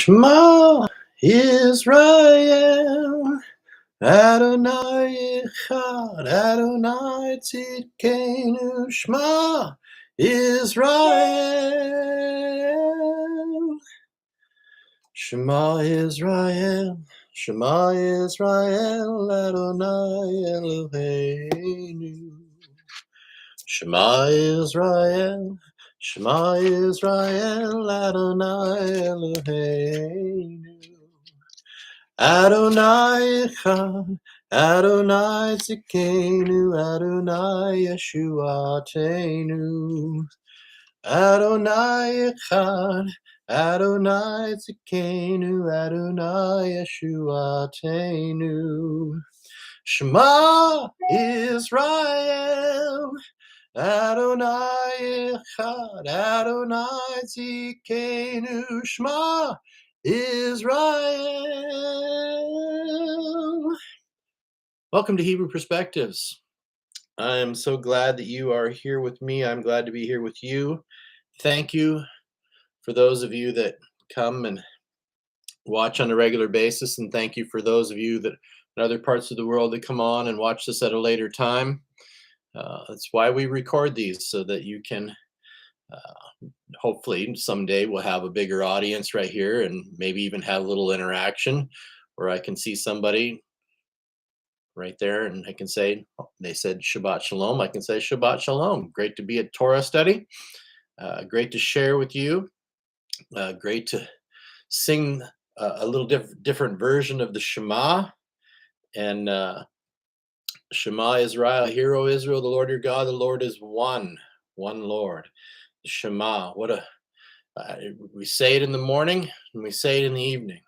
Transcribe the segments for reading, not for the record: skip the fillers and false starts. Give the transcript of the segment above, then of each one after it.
Shema Israel, Adonai Echad, Adonai Tzidkenu. Shema Israel, Shema Israel, Shema Israel, Adonai Eloheinu. Shema Israel, Shema Israel, Adonai Eloheinu. Adonai Echad, Adonai Tzidkenu, Adonai Yeshuateinu. Adonai Echad, Adonai Tzidkenu, Adonai Yeshuateinu. Shema Israel, Adonai Echad, Adonai Tzidkenu. Shema Israel. Welcome to Hebrew Perspectives. I am so glad that you are here with me. I'm glad to be here with you. Thank you for those of you that come and watch on a regular basis, and thank you for those of you that in other parts of the world that come on and watch this at a later time. That's why we record these, so that you can hopefully someday we'll have a bigger audience right here, and maybe even have a little interaction where I can see somebody right there and I can say, they said Shabbat Shalom, I can say Shabbat Shalom. Great to be at Torah study. Great to share with you. Great to sing a little different version of the Shema. And Shema Israel, hear, O Israel, the Lord your God, the Lord is one Lord. The Shema, we say it in the morning and we say it in the evening.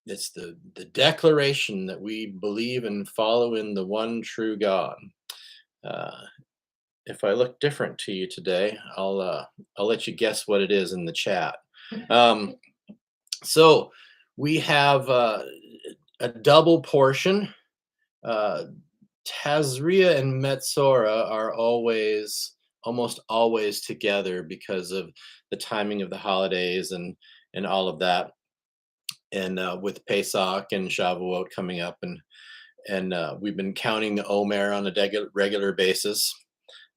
It's the declaration that we believe and follow in the one true God. If I look different to you today, I'll let you guess what it is in the chat. So we have a double portion. Tazria and Metzora are almost always together because of the timing of the holidays and all of that. And with Pesach and Shavuot coming up, and we've been counting the Omer on a regular basis.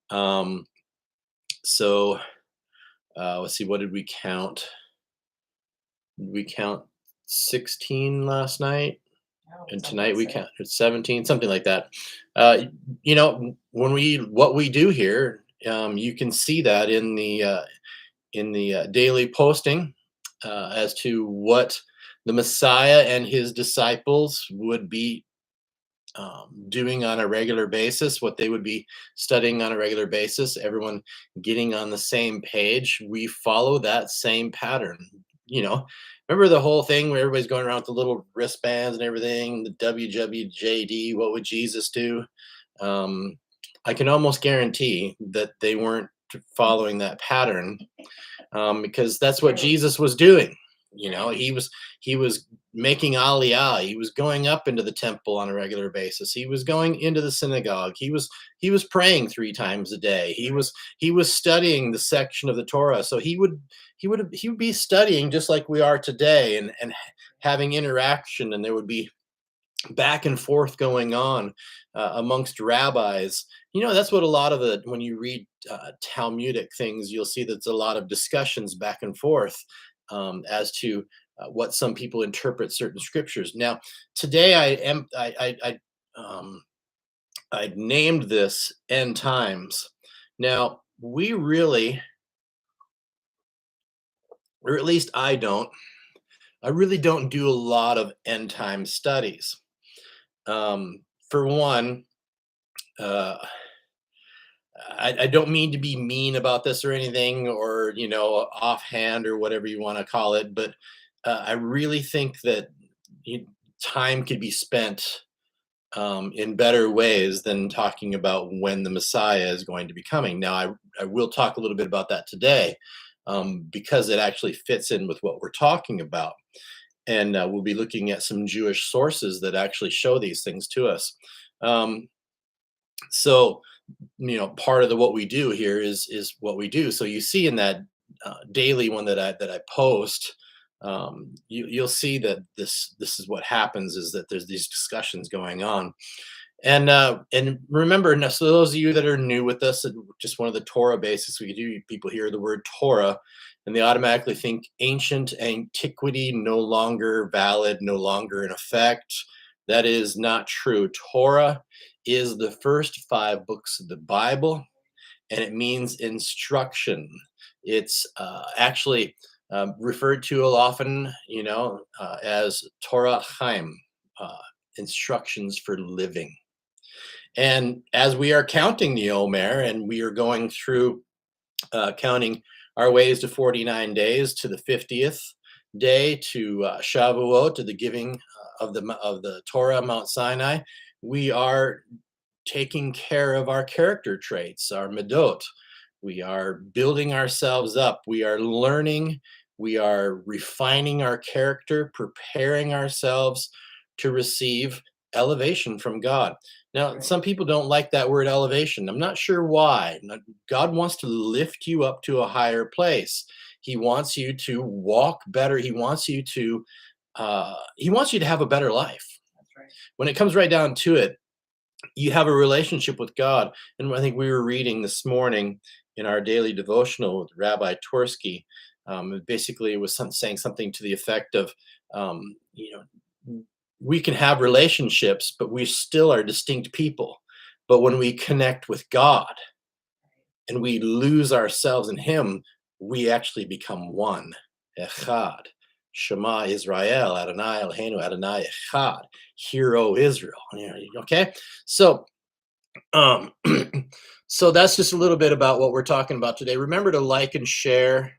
So let's see, what did we count? Did we count 16 last night? And tonight we count 17, something like that. What we do here, you can see that in the daily posting as to what the Messiah and his disciples would be doing on a regular basis, what they would be studying on a regular basis, everyone getting on the same page. We follow that same pattern. Remember the whole thing where everybody's going around with the little wristbands and everything, the WWJD, what would Jesus do? I can almost guarantee that they weren't following that pattern, because that's what Jesus was doing. He was making aliyah. He was going up into the temple on a regular basis. He was going into the synagogue. He was praying 3 times a day. He was studying the section of the Torah. So he would be studying just like we are today, and having interaction, and there would be back and forth going on amongst rabbis. That's what a lot of when you read Talmudic things, you'll see that's a lot of discussions back and forth as to what some people interpret certain scriptures. Now, today I named this end times. Now, we really, or at least I really don't do a lot of end time studies. For one, I don't mean to be mean about this or anything, or offhand or whatever you want to call it, but I really think that time could be spent in better ways than talking about when the Messiah is going to be coming. Now, I will talk a little bit about that today, because it actually fits in with what we're talking about. And we'll be looking at some Jewish sources that actually show these things to us. So, part of what we do here is what we do. So you see in that daily one that I post, you'll see that this is what happens, is that there's these discussions going on. And remember, now, so those of you that are new with us, just one of the Torah basics we do, people hear the word Torah and they automatically think ancient antiquity, no longer valid, no longer in effect. That is not true. Torah is the first 5 books of the Bible, and it means instruction. It's actually referred to often, as Torah Chaim, uh, instructions for living. And as we are counting the Omer, and we are going through counting our ways to 49 days, to the 50th day, to Shavuot, to the giving of the Torah, Mount Sinai, we are taking care of our character traits, our medot. We are building ourselves up. We are learning. We are refining our character, preparing ourselves to receive elevation from God. Now, Right. some people don't like that word elevation. I'm not sure why. God wants to lift you up to a higher place. He wants you to walk better. He wants you to have a better life. That's right. When it comes right down to it, you have a relationship with God. And I think we were reading this morning in our daily devotional with Rabbi Torsky. Basically, it was saying something to the effect of, um, you know, we can have relationships, but we still are distinct people. But when we connect with God and we lose ourselves in Him, we actually become one. Echad. Shema Israel, Adonai Eloheinu, Adonai Echad. Hear, O Israel. Okay? So, um, so that's just a little bit about what we're talking about today. Remember to like and share.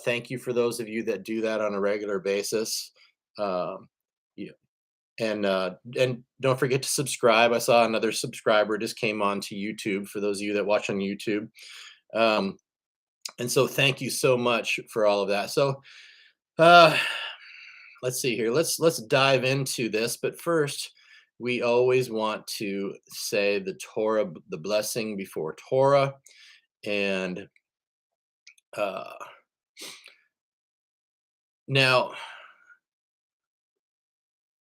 Thank you for those of you that do that on a regular basis. Um, yeah, and don't forget to subscribe. I saw another subscriber just came on to YouTube, for those of you that watch on YouTube. Um, and so thank you so much for all of that. So uh, let's see here. Let's dive into this. But first, we always want to say the Torah, the blessing before Torah, and uh, now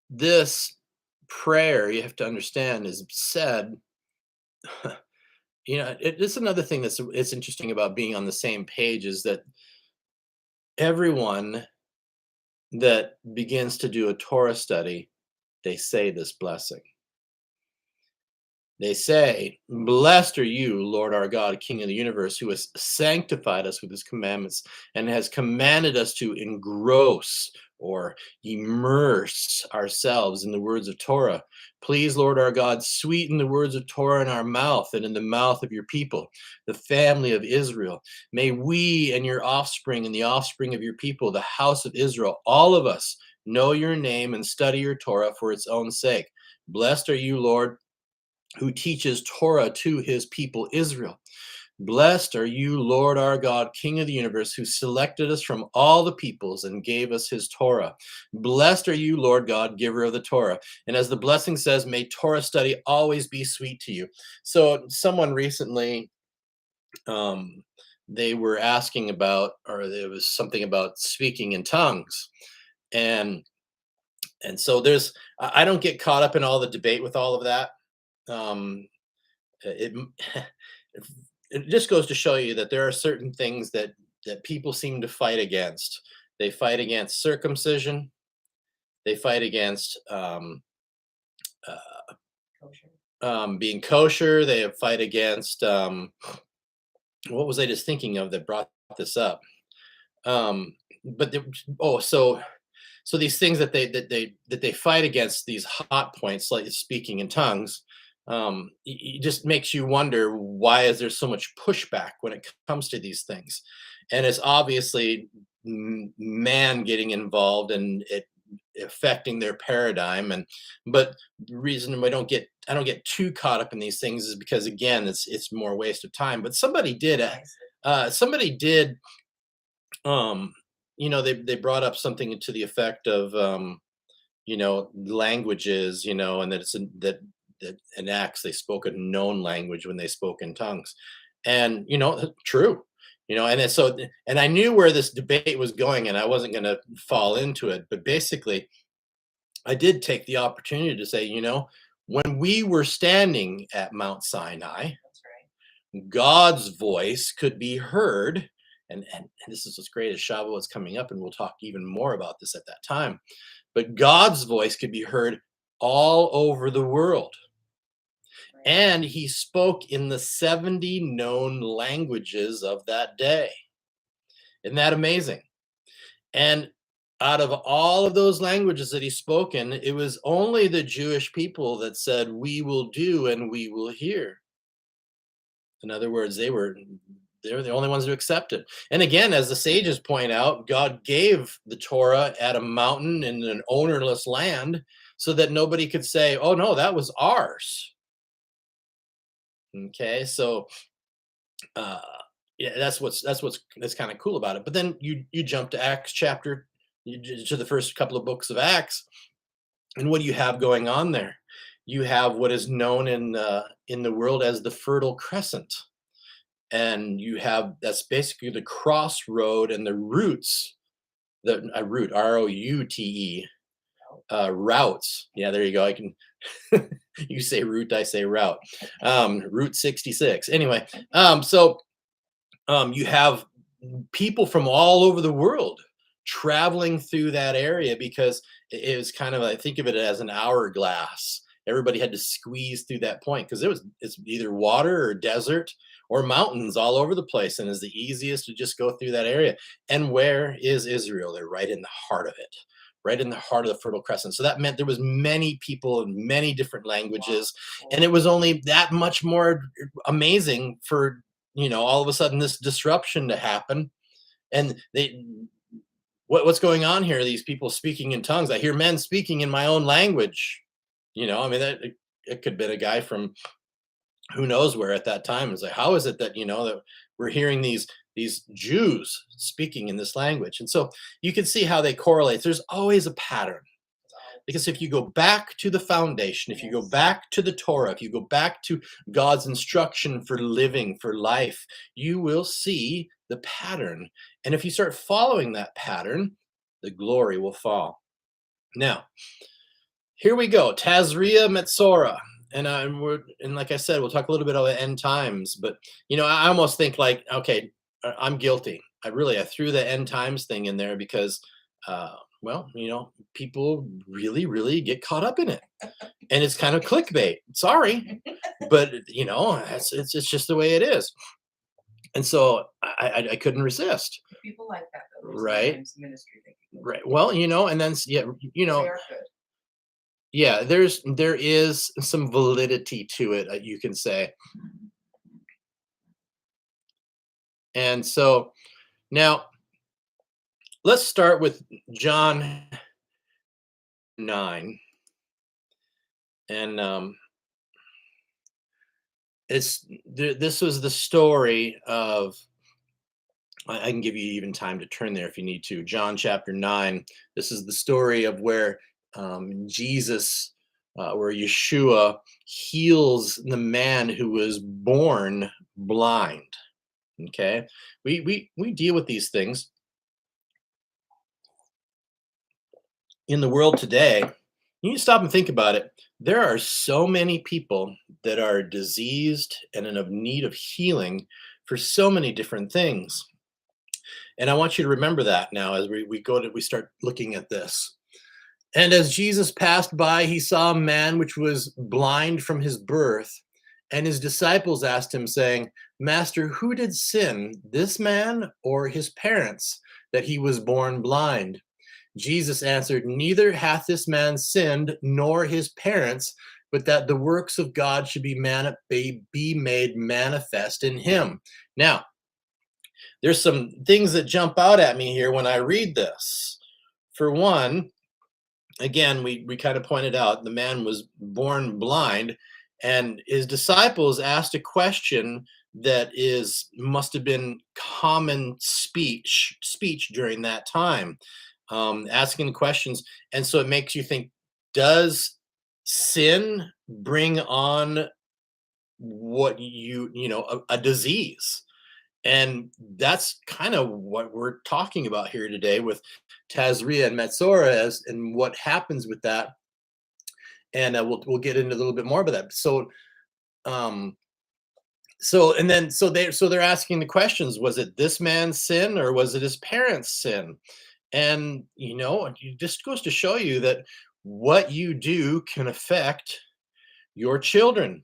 this prayer, you have to understand, is said. It's another thing it's interesting about being on the same page, is that everyone that begins to do a Torah study, they say this blessing. They say, "Blessed are you, Lord our God, King of the universe, who has sanctified us with his commandments and has commanded us to engross or immerse ourselves in the words of Torah. Please, Lord our God, sweeten the words of Torah in our mouth and in the mouth of your people, the family of Israel. May we and your offspring and the offspring of your people, the house of Israel, all of us, know your name and study your Torah for its own sake. Blessed are you, Lord, who teaches Torah to his people Israel. Blessed are you, Lord our God, King of the universe, who selected us from all the peoples and gave us his Torah. Blessed are you, Lord God, giver of the Torah." And as the blessing says, may Torah study always be sweet to you. So someone recently, they were asking about, or there was something about speaking in tongues. And so I don't get caught up in all the debate with all of that. Um, it it just goes to show you that there are certain things that people seem to fight against. They fight against circumcision. They fight against uh, Kosher. being kosher. They fight against what was I just thinking of that brought this up? But so these things that they fight against, these hot points like speaking in tongues, it just makes you wonder, why is there so much pushback when it comes to these things? And it's obviously man getting involved and it affecting their paradigm. And but the reason I don't get too caught up in these things is because, again, it's more waste of time. But Nice. somebody did, um they brought up something to the effect of, languages, and that that in Acts they spoke a known language when they spoke in tongues. And true, And I knew where this debate was going, and I wasn't going to fall into it. But basically, I did take the opportunity to say, when we were standing at Mount Sinai, That's right. God's voice could be heard. And this is what's great, as Shavuot's coming up, and we'll talk even more about this at that time. But God's voice could be heard all over the world. Right. And he spoke in the 70 known languages of that day. Isn't that amazing? And out of all of those languages that he spoke in, it was only the Jewish people that said, "We will do and we will hear." In other words, they're the only ones who accept it. And again, as the sages point out, God gave the Torah at a mountain in an ownerless land so that nobody could say, "Oh no, that was ours." Okay, so uh yeah, that's kind of cool about it. But then you jump to to the first couple of books of Acts, and what do you have going on there? You have what is known in the world as the Fertile Crescent, and that's basically the crossroad and the roots, the route, route, routes. Yeah, there you go. I can. You say route, I say route. Route 66. Anyway, you have people from all over the world traveling through that area because it was kind of, I think of it as an hourglass. Everybody had to squeeze through that point because it's either water or desert or mountains all over the place, and it's the easiest to just go through that area. And where is Israel? They're right in the heart of it, right in the heart of the Fertile Crescent. So that meant there was many people in many different languages, and it was only that much more amazing for all of a sudden this disruption to happen. And what's going on here? These people speaking in tongues. I hear men speaking in my own language. I mean, it could have been a guy from who knows where at that time. It's like, how is it that that we're hearing these Jews speaking in this language? And so you can see how they correlate. There's always a pattern. Because if you go back to the foundation, if you go back to the Torah, if you go back to God's instruction for living, for life, you will see the pattern. And if you start following that pattern, the glory will fall. Now, here we go. Tazria, Metzora. And like I said, we'll talk a little bit about end times. But I almost think like, okay, I'm guilty. I threw the end times thing in there because well, people really, really get caught up in it, and it's kind of clickbait. Sorry, but it's just the way it is. And so I couldn't resist. People like that, though. Right. Sometimes ministry, they can go Right. Well, and then yeah, They are good. yeah, there is some validity to it, you can say. And so now let's start with John 9. And this was the story of, I can give you even time to turn there if you need to. John chapter 9. This is the story of where Jesus, where Yeshua heals the man who was born blind. Okay, we deal with these things in the world today. You stop and think about it. There are so many people that are diseased and in need of healing for so many different things. And I want you to remember that now as we start looking at this. And as Jesus passed by, he saw a man which was blind from his birth. And his disciples asked him, saying, "Master, who did sin, this man or his parents, that he was born blind?" Jesus answered, "Neither hath this man sinned, nor his parents, but that the works of God should be made manifest in him." Now, there's some things that jump out at me here when I read this. For one, again, we kind of pointed out the man was born blind, and his disciples asked a question that must have been common speech during that time, asking questions. And so it makes you think, does sin bring on what a disease? And that's kind of what we're talking about here today with Tazria and Metzora and what happens with that. And we'll get into a little bit more about that. Um, they're asking the questions: was it this man's sin or was it his parents' sin? And it just goes to show you that what you do can affect your children.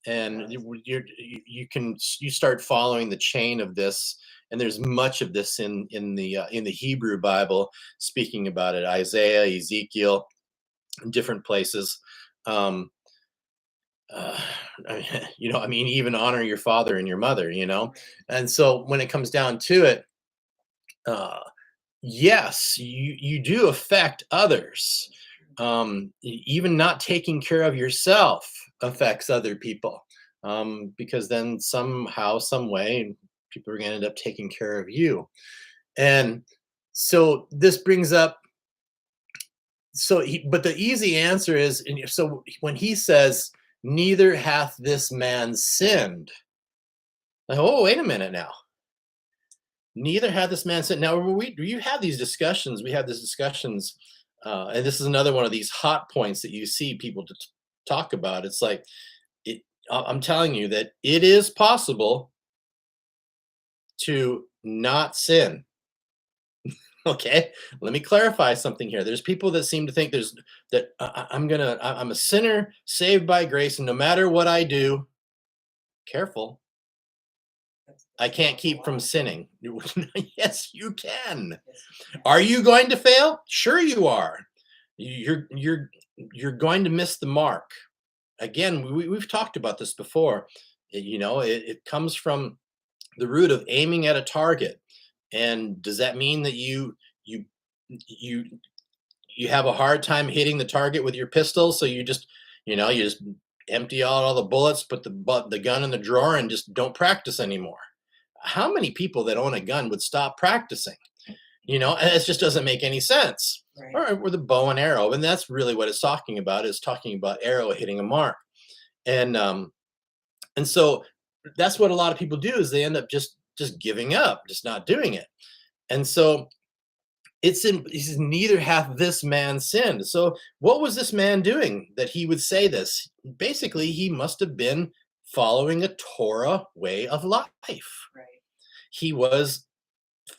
And you start following the chain of this, and there's much of this in the Hebrew Bible speaking about it. Isaiah, Ezekiel, different places. um uh, even honor your father and your mother. And so when it comes down to it, uh yes, you do affect others. Even not taking care of yourself affects other people, because then somehow, some way, people are going to end up taking care of you. And so this brings up, but the easy answer is, and so when he says, neither hath this man sinned, like, oh, wait a minute now. Neither hath this man sinned. Now, you have these discussions. We have these discussions, and this is another one of these hot points that you see people talk about. It's like, I'm telling you that it is possible to not sin. Okay, let me clarify something here. There's people that seem to think I'm a sinner saved by grace, and no matter what I do, careful, I can't keep from sinning. Yes, you can. Are you going to fail? Sure you are. You're going to miss the mark. Again, we've talked about this before. It comes from the root of aiming at a target. And does that mean that you have a hard time hitting the target with your pistol? So you just empty out all the bullets, put the gun in the drawer, and just don't practice anymore. How many people that own a gun would stop practicing? And it just doesn't make any sense. Right. Or with a bow and arrow, and that's really what it's talking about. Is talking about arrow hitting a mark. And so that's what a lot of people do, is they end up just giving up, just not doing it. And so he says, neither hath this man sinned. So what was this man doing that he would say this? Basically, he must have been following a Torah way of life. Right. He was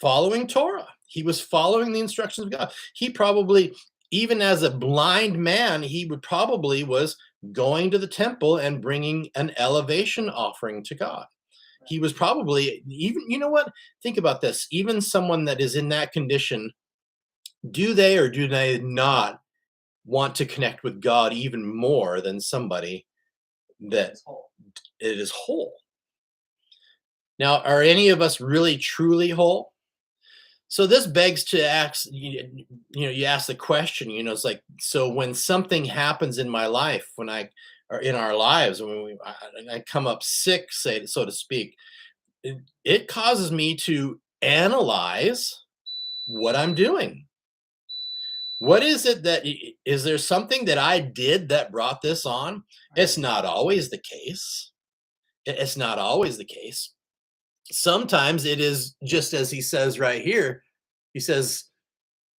following Torah. He was following the instructions of God. He probably, even as a blind man, was going to the temple and bringing an elevation offering to God. He was probably, even, think about this. Even someone that is in that condition, do they or do they not want to connect with God even more than somebody that is whole? Now, are any of us really truly whole? So this begs to ask, you ask the question, it's like, so when something happens in my life, or in our lives, when I come up sick, so to speak, it causes me to analyze what I'm doing. What is it is there something that I did that brought this on? It's not always the case. It's not always the case. Sometimes it is just as he says right here. He says,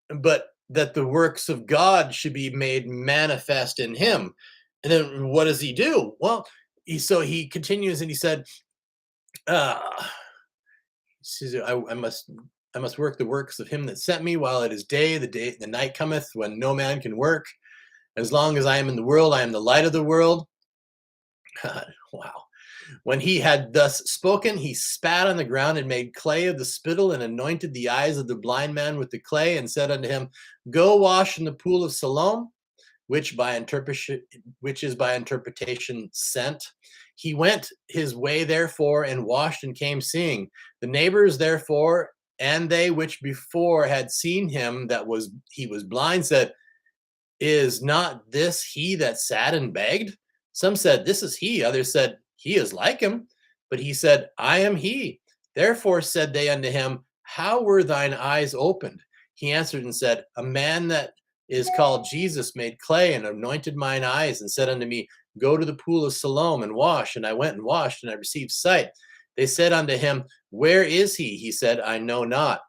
but that the works of God should be made manifest in him. And then what does he do? Well, he continues and he said, I must work the works of him that sent me while it is day. The night cometh when no man can work. As long as I am in the world, I am the light of the world. Wow. When he had thus spoken, he spat on the ground and made clay of the spittle and anointed the eyes of the blind man with the clay and said unto him, go wash in the pool of Siloam, which is by interpretation sent. He went his way therefore and washed and came seeing. The neighbors therefore, and they which before had seen him he was blind, said, is not this he that sat and begged? Some said, this is he. Others said, he is like him. But he said, I am he. Therefore said they unto him, how were thine eyes opened? He answered and said, a man that is called Jesus made clay and anointed mine eyes and said unto me, go to the pool of Siloam and wash. And I went and washed and I received sight. They said unto him, where is he? He said, I know not.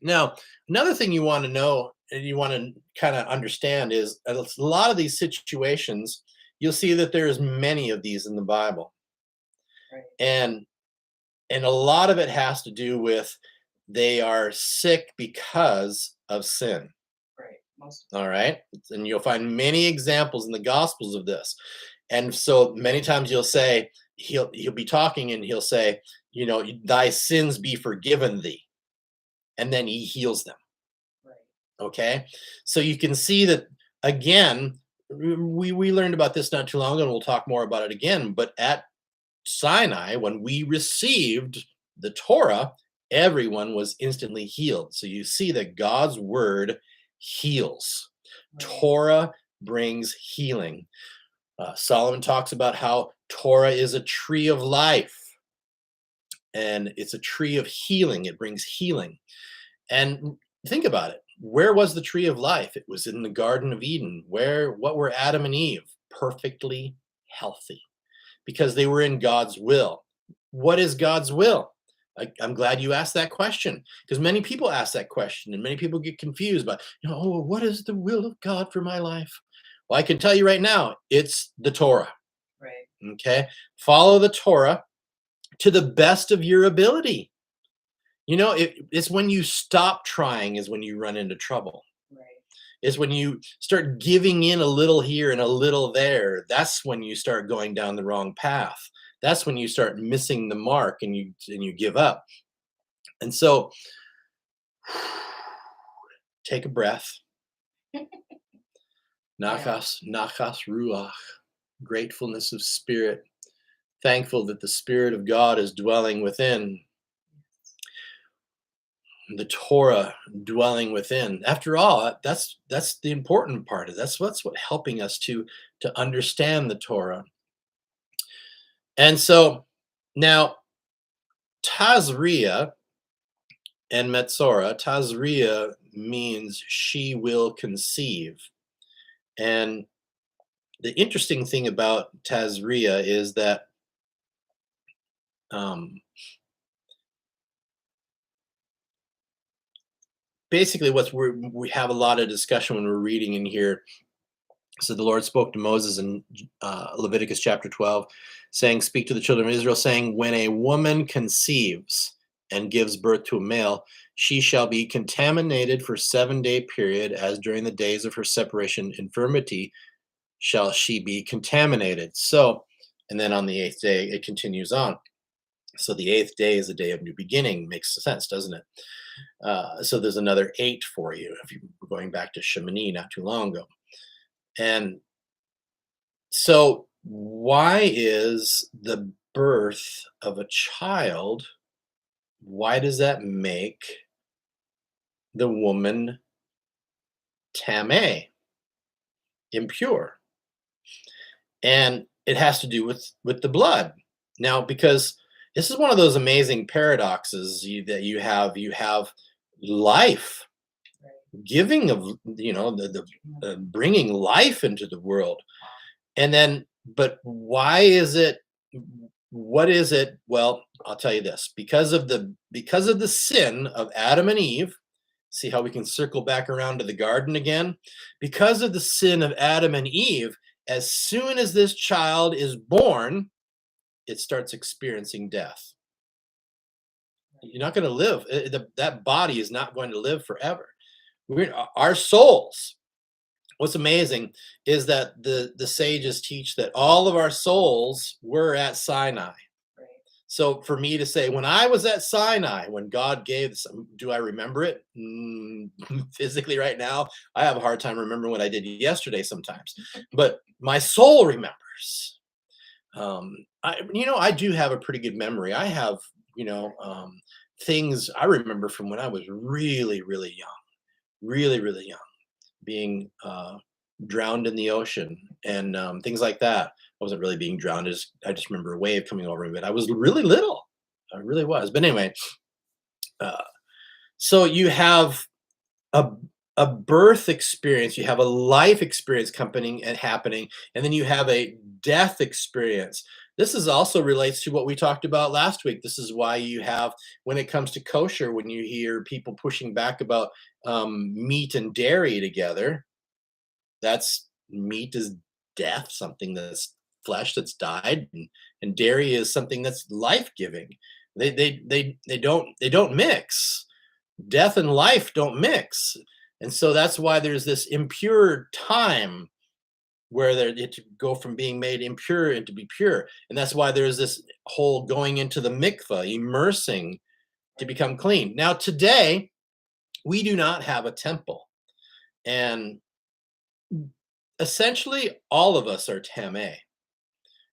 Now, another thing you want to know and you want to kind of understand is a lot of these situations, you'll see that there's many of these in the Bible. Right. And a lot of it has to do with they are sick because of sin. Right. Most All right. And you'll find many examples in the Gospels of this. And so many times you'll say, he'll be talking and he'll say, you know, thy sins be forgiven thee. And then he heals them. right. Okay. So you can see that again, we learned about this not too long ago, and we'll talk more about it again. But at Sinai, when we received the Torah, everyone was instantly healed. So you see that God's word heals. Right. Torah brings healing. Solomon talks about how Torah is a tree of life, and it's a tree of healing. It brings healing. And think about it. Where was the tree of life? It was in the Garden of Eden. What were Adam and Eve? Perfectly healthy, because they were in God's will. What is God's will? I'm glad you asked that question, because many people ask that question and many people get confused about, oh, what is the will of God for my life? Well, I can tell you right now, it's the Torah. Right. Okay. Follow the Torah to the best of your ability. It's when you stop trying is when you run into trouble. Right. Is when you start giving in a little here and a little there. That's when you start going down the wrong path. That's when you start missing the mark and you give up. And so take a breath. Nachas ruach, gratefulness of spirit. Thankful that the Spirit of God is dwelling within. The Torah dwelling within. After all, that's the important part of that's what helping us to understand the Torah. And so now Tazria and Metzora, Tazria means she will conceive. And the interesting thing about Tazria is that basically we have a lot of discussion when we're reading in here. So the Lord spoke to Moses in Leviticus chapter 12, saying, speak to the children of Israel, saying, when a woman conceives and gives birth to a male, she shall be contaminated for 7-day period, as during the days of her separation infirmity shall she be contaminated. So, and then on the 8th day, it continues on. So the 8th day is a day of new beginning. Makes sense, doesn't it? So there's another 8 for you if you were going back to Shemini not too long ago. And so why is the birth of a child, why does that make the woman tameh, impure? And it has to do with the blood. Now, because this is one of those amazing paradoxes that you have life, giving of, the bringing life into the world. And then, but why is it, what is it? Well, I'll tell you this, because of the sin of Adam and Eve. See how we can circle back around to the garden again? Because of the sin of Adam and Eve, as soon as this child is born, it starts experiencing death. You're not going to live. That body is not going to live forever. Our souls. What's amazing is that the sages teach that all of our souls were at Sinai. Right. So for me to say, when I was at Sinai, when God gave this, do I remember it? Physically right now, I have a hard time remembering what I did yesterday sometimes. But my soul remembers. I do have a pretty good memory. I have, things I remember from when I was really, really young, really, really young, being drowned in the ocean and things like that. I wasn't really being drowned. I just remember a wave coming over me, but I was really little. I really was. But anyway, so you have a birth experience, you have a life experience happening, and then you have a death experience. This is also relates to what we talked about last week. This is why you have, when it comes to kosher, when you hear people pushing back about meat and dairy together, that's meat is death, something that's flesh that's died, and dairy is something that's life-giving. They don't mix. Death and life don't mix. And so that's why there's this impure time where it to go from being made impure and to be pure. And that's why there's this whole going into the mikvah, immersing to become clean. Now, today, we do not have a temple. And essentially, all of us are tameh,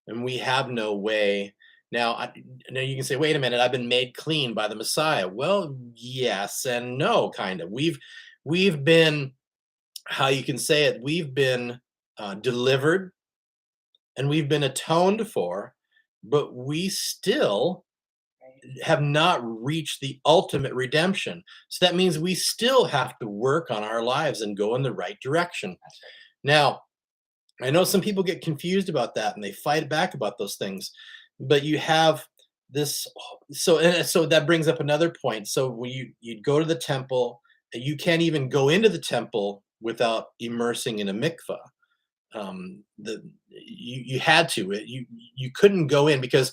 and we have no way. Now you can say, wait a minute, I've been made clean by the Messiah. Well, yes and no, kind of. We've been, how you can say it, we've been delivered and we've been atoned for, but we still Right. have not reached the ultimate redemption. So that means we still have to work on our lives and go in the right direction. That's right. Now, I know some people get confused about that and they fight back about those things, but you have this. So that brings up another point. So when you'd go to the temple, you can't even go into the temple without immersing in a mikvah. You had to. You couldn't go in because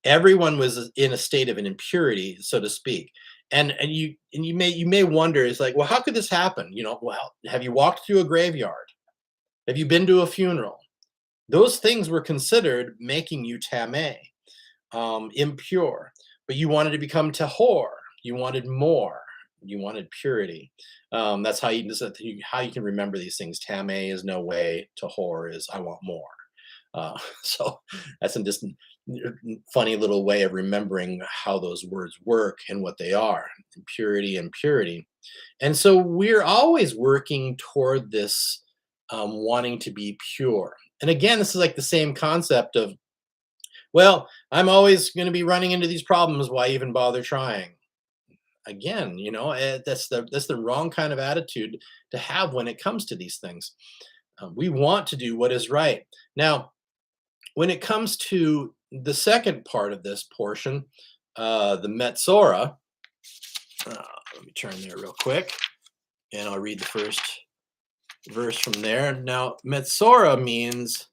everyone was in a state of an impurity, so to speak. And you may wonder, it's like, well, how could this happen? Well, have you walked through a graveyard? Have you been to a funeral? Those things were considered making you tameh, impure. But you wanted to become tahor. You wanted more. You wanted purity. That's how you can remember these things. Tameh is no way. Tahor is I want more. So that's just funny little way of remembering how those words work and what they are. Purity and purity. And so we're always working toward this, wanting to be pure. And again, this is like the same concept of, well, I'm always going to be running into these problems. Why even bother trying? Again, that's the wrong kind of attitude to have when it comes to these things. We want to do what is right. Now, when it comes to the second part of this portion, the Metzora, let me turn there real quick, and I'll read the first verse from there. Now, Metzora means,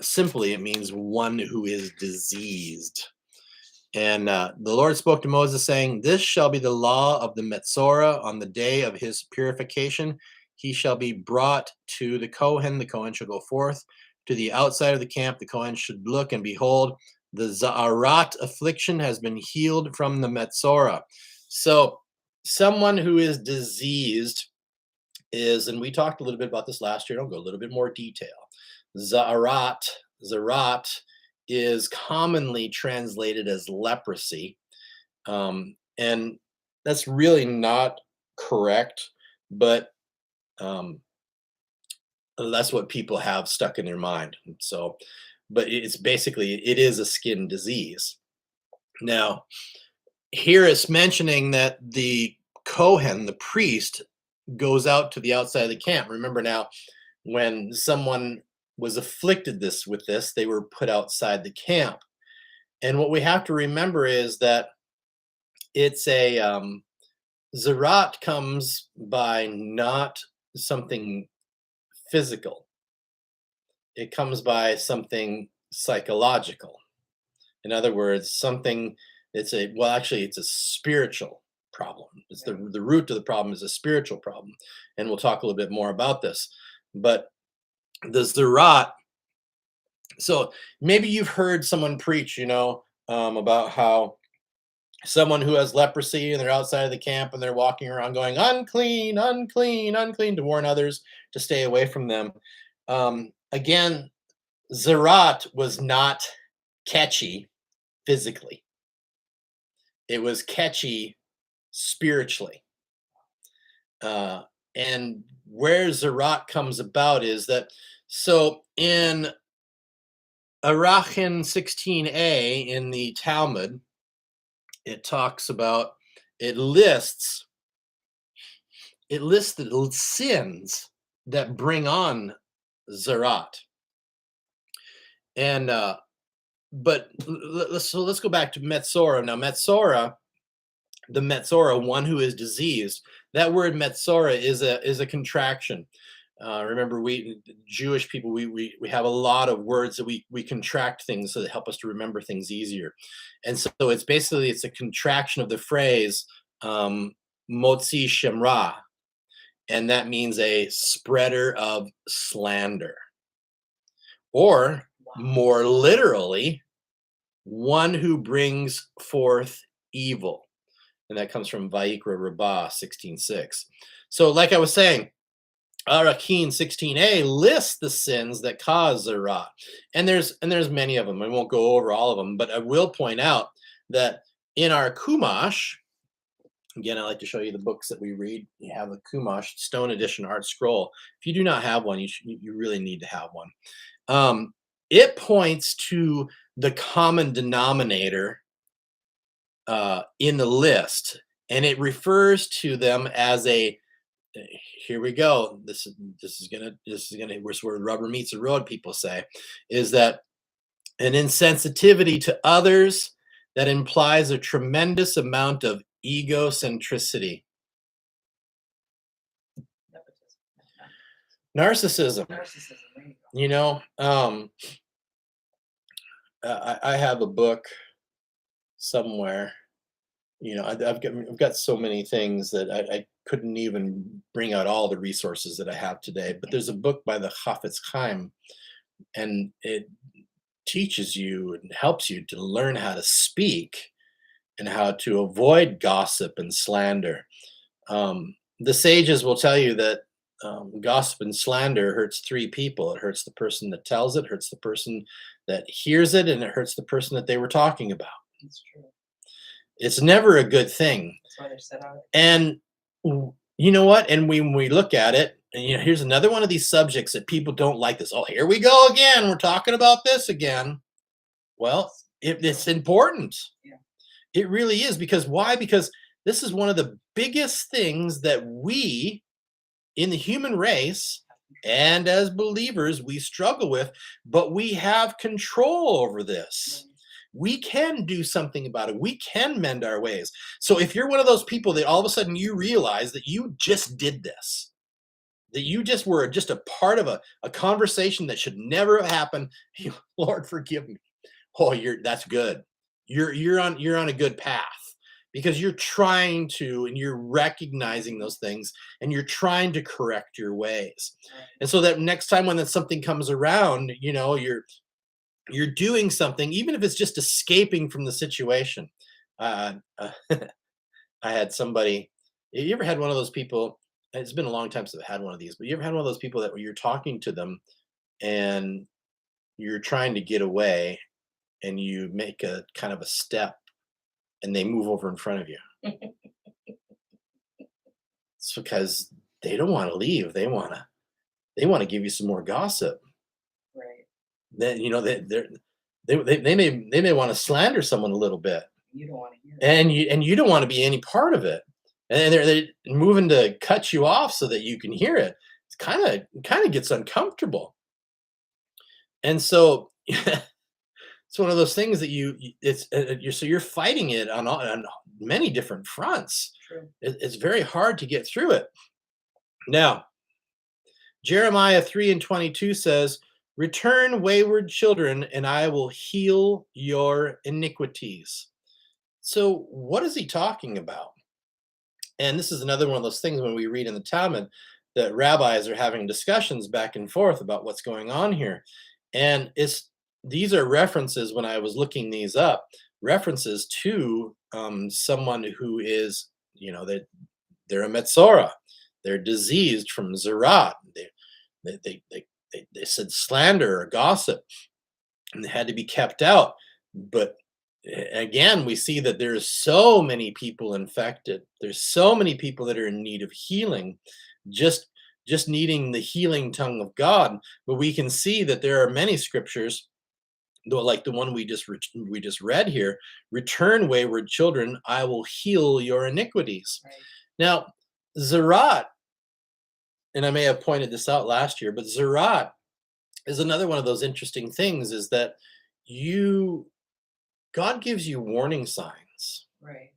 simply, it means one who is diseased. And the Lord spoke to Moses, saying, "This shall be the law of the Metzora on the day of his purification. He shall be brought to the Kohen. The Kohen shall go forth to the outside of the camp. The Kohen should look, and behold, the Za'arat affliction has been healed from the Metzora." So, someone who is diseased is, and we talked a little bit about this last year, I'll go a little bit more detail. Zarat is commonly translated as leprosy. And that's really not correct, but that's what people have stuck in their mind. So, but it's basically, it is a skin disease. Now, here it's mentioning that the Kohen, the priest, goes out to the outside of the camp. Remember now, when someone was afflicted with this, they were put outside the camp. And what we have to remember is that it's a Zerat comes by not something physical. It comes by something psychological. In other words, something, it's a spiritual problem. It's the root of the problem is a spiritual problem. And we'll talk a little bit more about this. But the Zerat, so maybe you've heard someone preach, about how someone who has leprosy and they're outside of the camp and they're walking around going, unclean, unclean, unclean, to warn others to stay away from them. Again, Zerat was not catchy physically. It was catchy spiritually. And where Zerat comes about is that, so in Arachin 16a in the Talmud, it talks about, it lists the sins that bring on Zerat. And but let's go back to Metzora. Now, Metzora, the Metzora, one who is diseased. That word Metzora is a contraction. Remember, we Jewish people, we have a lot of words that we contract things so that help us to remember things easier. And so it's a contraction of the phrase Motzi Shemra, and that means a spreader of slander, or more literally, one who brings forth evil. And that comes from Vayikra Rabbah 16:6. So, like I was saying, Arakin 16a lists the sins that cause Zerah. And there's many of them. I won't go over all of them, but I will point out that in our Chumash, again, I like to show you the books that we read. You have the Chumash, Stone Edition Art Scroll. If you do not have one, you really need to have one. It points to the common denominator in the list, and it refers to them as a, here we go. This is gonna where rubber meets the road, people say, is that an insensitivity to others that implies a tremendous amount of egocentricity. Narcissism. You know, I have a book somewhere. You know, I've got so many things that I couldn't even bring out all the resources that I have today. But there's a book by the Chafetz Chaim, and it teaches you and helps you to learn how to speak and how to avoid gossip and slander. The sages will tell you that gossip and slander hurts three people. It hurts the person that tells it, hurts the person that hears it, and it hurts the person that they were talking about. That's true. It's never a good thing. That's why they're set out. And you know what? And when we look at it, and you know, here's another one of these subjects that people don't like this. Oh, here we go again. We're talking about this again. Well, it's important. Yeah. It really is. Because why? Because this is one of the biggest things that we in the human race and as believers we struggle with, but we have control over this. We can do something about it. We can mend our ways. So if you're one of those people that all of a sudden you realize that you just did this, that you just were just a part of a conversation that should never have happened, Lord, forgive me. Oh, that's good. You're on a good path, because you're trying to, and you're recognizing those things, and you're trying to correct your ways. And so that next time when something comes around, you know, you're doing something, even if it's just escaping from the situation. I had somebody, you ever had one of those people, it's been a long time since I've had one of these, but you ever had one of those people that when you're talking to them and you're trying to get away and you make a kind of a step and they move over in front of you? It's because they don't want to leave. They want to give you some more gossip. Then you know they may want to slander someone a little bit. You don't want to hear it. And you don't want to be any part of it, and they're moving to cut you off so that you can hear it. It's kind of gets uncomfortable, and so it's one of those things that you're fighting it on many different fronts. True. It's very hard to get through it. Now, Jeremiah 3:22 says, "Return, wayward children, and I will heal your iniquities." So what is he talking about? And this is another one of those things when we read in the Talmud that rabbis are having discussions back and forth about what's going on here. And these are references, when I was looking these up, references to someone who is, you know, they're a Metzora. They're diseased from Zerat. They said slander or gossip, and they had to be kept out. But again, we see that there's so many people infected. There's so many people that are in need of healing, just needing the healing tongue of God. But we can see that there are many scriptures, like the one we just read here: "Return, wayward children, I will heal your iniquities." Right. Now, Zerat, and I may have pointed this out last year, but Zerat is another one of those interesting things, is that God gives you warning signs, Right.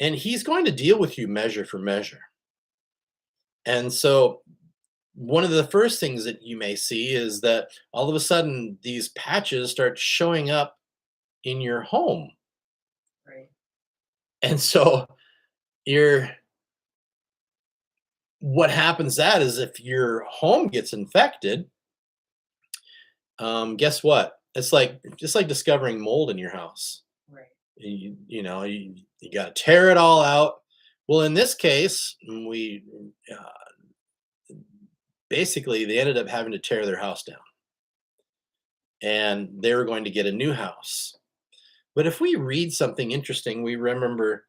and he's going to deal with you measure for measure. And so one of the first things that you may see is that all of a sudden these patches start showing up in your home. Right. And so you're what happens that is if your home gets infected, guess what? It's like just like discovering mold in your house. Right. You got to tear it all out. Well, in this case, we basically they ended up having to tear their house down, and they were going to get a new house. But if we read something interesting, we remember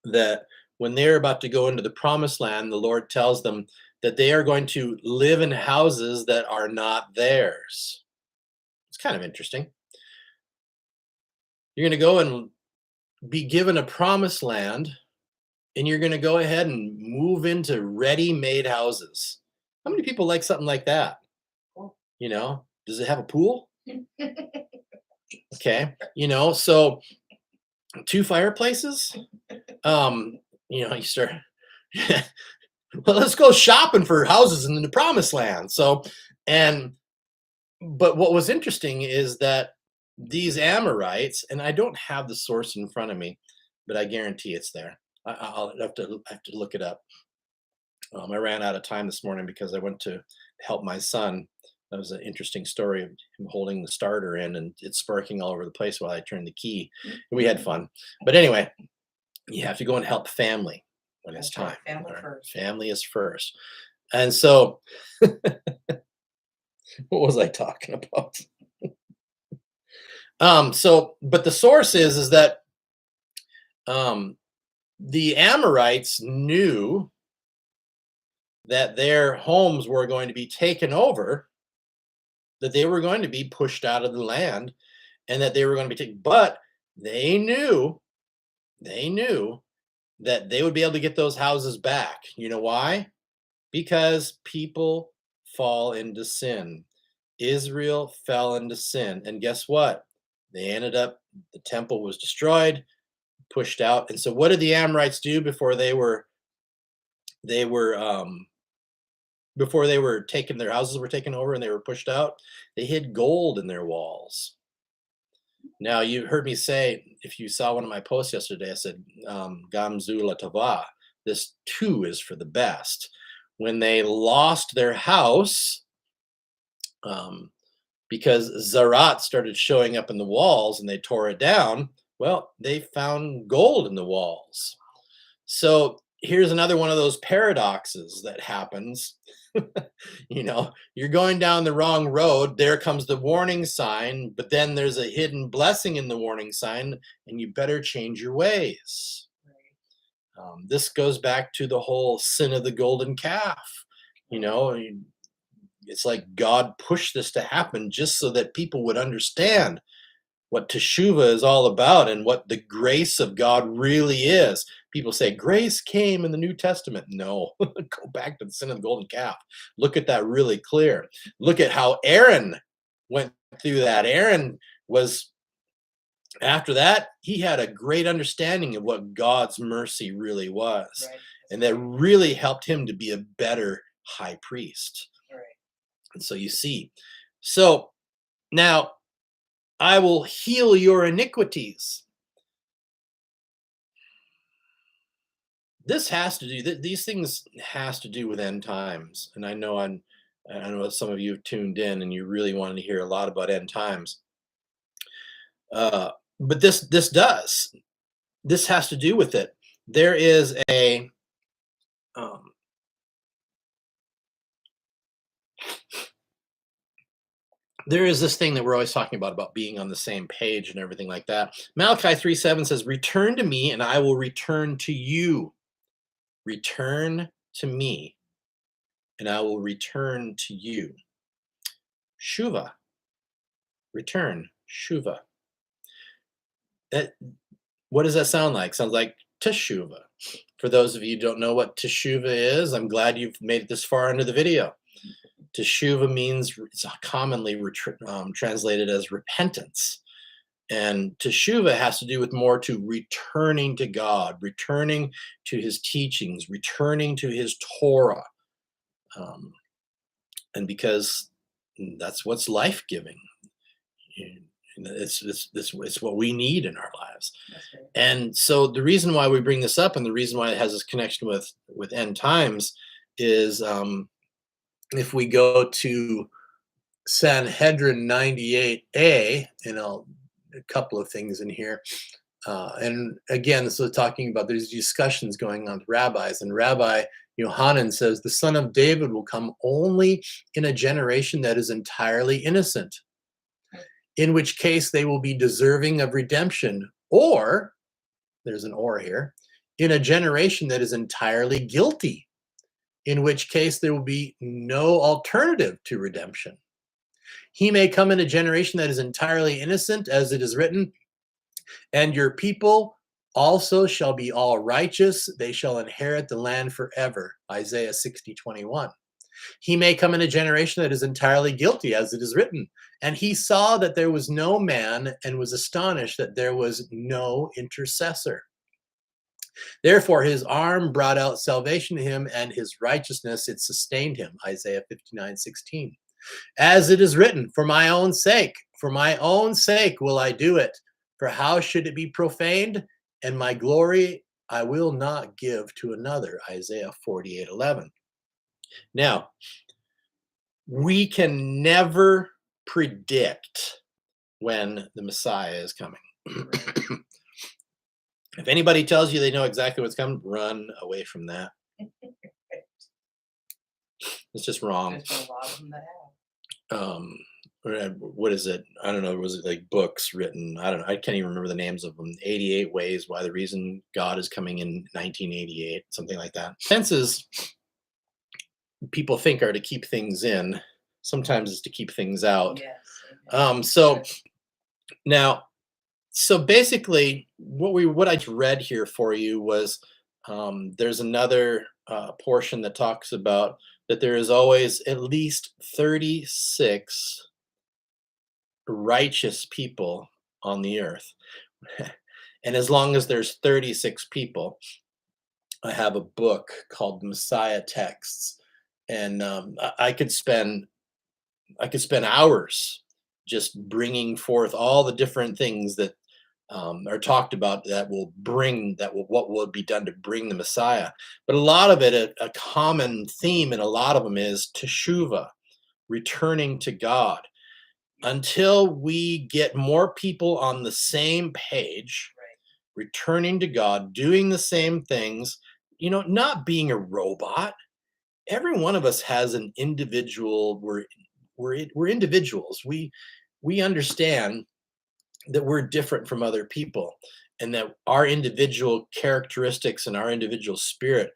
that when they're about to go into the promised land, the Lord tells them that they are going to live in houses that are not theirs. It's kind of interesting. You're going to go and be given a promised land, and you're going to go ahead and move into ready-made houses. How many people like something like that? Cool. Does it have a pool? Okay. So 2 fireplaces. You start. Well, let's go shopping for houses in the promised land. But what was interesting is that these Amorites, and I don't have the source in front of me, but I guarantee it's there. I'll have to look it up. I ran out of time this morning because I went to help my son. That was an interesting story of him holding the starter in and it's sparking all over the place while I turned the key. We had fun. But anyway, you have to go and help family when it's That's right. time. Family All right? first. Family is first. And so, what was I talking about? But the source is that the Amorites knew that their homes were going to be taken over, that they were going to be pushed out of the land, and that they were going to be taken. But they knew that they would be able to get those houses back. You know why? Because people fall into sin. Israel fell into sin. And guess what? The temple was destroyed, pushed out. And so what did the Amorites do before they were taken, their houses were taken over and they were pushed out? They hid gold in their walls. Now, you heard me say, if you saw one of my posts yesterday, I said, Gamzu la tava, this too is for the best. When they lost their house, because Zarat started showing up in the walls and they tore it down, well, they found gold in the walls. So here's another one of those paradoxes that happens. You're going down the wrong road. There comes the warning sign, but then there's a hidden blessing in the warning sign, and you better change your ways. This goes back to the whole sin of the golden calf. It's like God pushed this to happen just so that people would understand what teshuvah is all about and what the grace of God really is. People say grace came in the New Testament. No, go back to the sin of the golden calf. Look at that really clear. Look at how Aaron went through that. Aaron was, after that, he had a great understanding of what God's mercy really was. Right. And that really helped him to be a better high priest. Right. And so you see. So now, I will heal your iniquities. These things has to do with end times. And I know some of you have tuned in and you really wanted to hear a lot about end times. But this has to do with it. There is this thing that we're always talking about being on the same page and everything like that. Malachi 3:7 says, return to me and I will return to you. Return to me and I will return to you. Shuvah. Return. Shuvah. What does that sound like? Sounds like teshuvah. For those of you who don't know what teshuvah is, I'm glad you've made it this far into the video. Teshuvah means, it's commonly translated as repentance. And teshuvah has to do with more to returning to God, returning to his teachings, returning to his Torah. Um, and because that's what's life-giving. It's what we need in our lives. That's right. And so the reason why we bring this up, and the reason why it has this connection with end times, is if we go to Sanhedrin 98a, and a couple of things in here. And again, this is talking about, there's discussions going on with rabbis, and Rabbi Yohanan says the son of David will come only in a generation that is entirely innocent, in which case they will be deserving of redemption, or, there's an or here, in a generation that is entirely guilty, in which case there will be no alternative to redemption. He may come in a generation that is entirely innocent, as it is written, and your people also shall be all righteous. They shall inherit the land forever. Isaiah 60:21. He may come in a generation that is entirely guilty, as it is written, and he saw that there was no man and was astonished that there was no intercessor. Therefore, his arm brought out salvation to him, and his righteousness, it sustained him. Isaiah 59:16. As it is written, for my own sake will I do it. For how should it be profaned? And my glory I will not give to another. Isaiah 48:11. Now, we can never predict when the Messiah is coming. If anybody tells you they know exactly what's coming, run away from that. It's just wrong. There's been a lot of them that have. What is it? I don't know. Was it like books written? I don't know. I can't even remember the names of them. 88 Ways Why the Reason God is Coming in 1988, something like that. Senses people think are to keep things in. Sometimes it's to keep things out. Yes. So basically, what I read here for you was there's another portion that talks about that there is always at least 36 righteous people on the earth. And as long as there's 36 people, I have a book called Messiah Texts, and I could spend hours just bringing forth all the different things that are talked about what will be done to bring the Messiah. But a lot of it, a common theme in a lot of them is teshuvah, returning to God. Until we get more people on the same page, Right. returning to God, doing the same things, not being a robot. Every one of us has an individual. We're individuals. We understand that we're different from other people, and that our individual characteristics and our individual spirit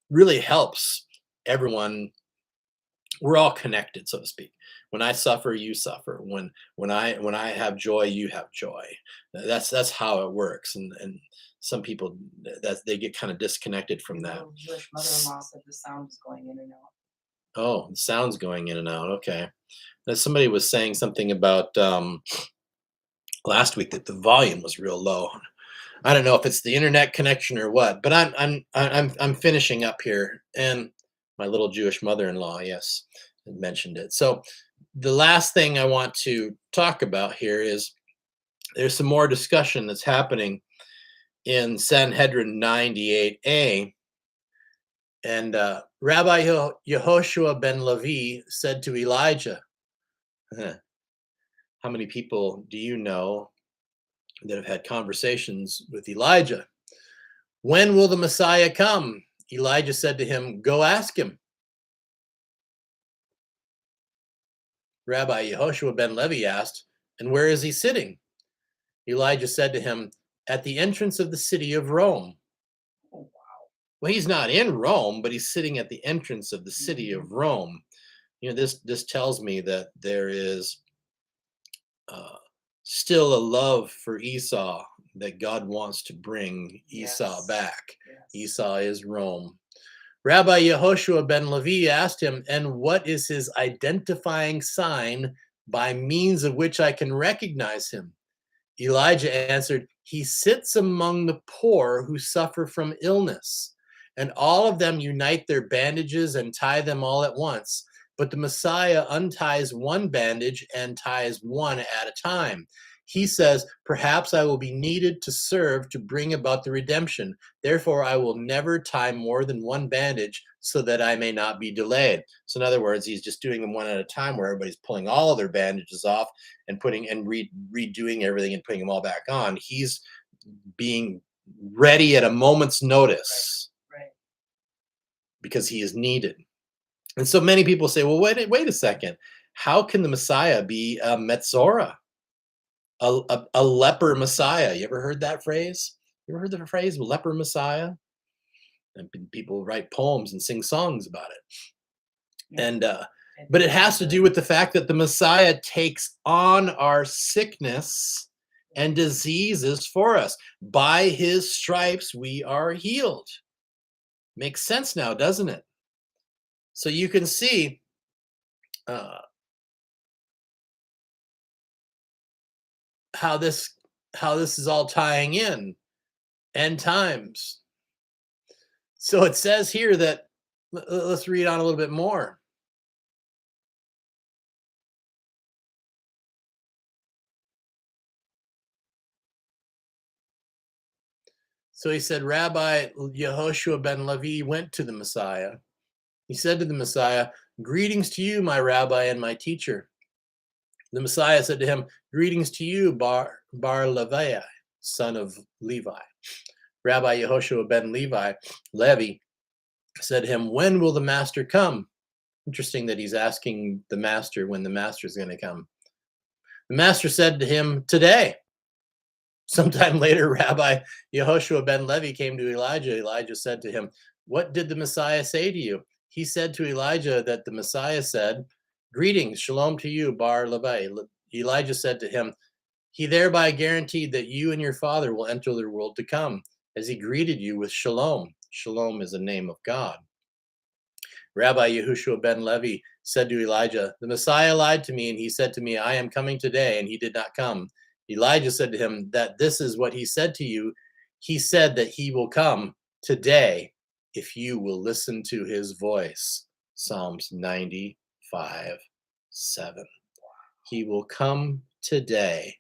really helps everyone. We're all connected, so to speak. When I suffer, you suffer. When I have joy, you have joy. That's how it works. And some people that they get kind of disconnected from that. The Jewish mother-in-law said the sound is going in and out. Oh, the sound's going in and out. Okay. Now, somebody was saying something about last week that the volume was real low. I don't know if it's the internet connection or what, but I'm finishing up here, and my little Jewish mother-in-law, yes, mentioned it. So the last thing I want to talk about here is there's some more discussion that's happening in Sanhedrin 98a, and Rabbi Yehoshua ben Levi said to Elijah, how many people do you know that have had conversations with Elijah? When will the Messiah come? Elijah said to him, go ask him. Rabbi Yehoshua ben Levi asked, and where is he sitting? Elijah said to him, at the entrance of the city of Rome. Oh, wow. Well, he's not in Rome, but he's sitting at the entrance of the city of Rome. This tells me that there is still a love for Esau, that God wants to bring Esau back. Yes. Esau is Rome. Rabbi Yehoshua ben Levi asked him, and what is his identifying sign by means of which I can recognize him? Elijah answered, he sits among the poor who suffer from illness, and all of them unite their bandages and tie them all at once. But the Messiah unties one bandage and ties one at a time. He says, perhaps I will be needed to serve to bring about the redemption. Therefore, I will never tie more than one bandage so that I may not be delayed. So in other words, he's just doing them one at a time where everybody's pulling all of their bandages off and putting and redoing everything and putting them all back on. He's being ready at a moment's notice Right. because he is needed. And so many people say, well, wait a second. How can the Messiah be a Metzora, a leper Messiah? You ever heard that phrase? You ever heard the phrase leper Messiah? And people write poems and sing songs about it. Yeah. And but it has to do with the fact that the Messiah takes on our sickness and diseases for us. By his stripes, we are healed. Makes sense now, doesn't it? So you can see how this is all tying in. End times. So it says here that, let's read on a little bit more. So he said, Rabbi Yehoshua ben Levi went to the Messiah. He said to the Messiah, greetings to you, my rabbi and my teacher. The Messiah said to him, greetings to you, Bar Levi, son of Levi. Rabbi Yehoshua ben Levi said to him, when will the master come? Interesting that he's asking the master when the master is going to come. The master said to him, today. Sometime later, Rabbi Yehoshua ben Levi came to Elijah. Elijah said to him, what did the Messiah say to you? He said to Elijah that the Messiah said, greetings, shalom to you, Bar Levi. Elijah said to him, he thereby guaranteed that you and your father will enter the world to come, as he greeted you with shalom. Shalom is a name of God. Rabbi Yehoshua ben Levi said to Elijah, the Messiah lied to me, and he said to me, I am coming today, and he did not come. Elijah said to him that this is what he said to you. He said that he will come today if you will listen to his voice. Psalms 95:7. He will come today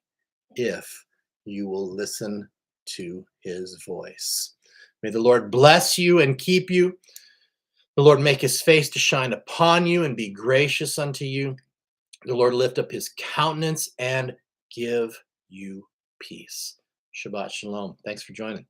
if you will listen to his voice. May the Lord bless you and keep you. The Lord make his face to shine upon you and be gracious unto you. The Lord lift up his countenance and give you peace. Shabbat shalom. Thanks for joining.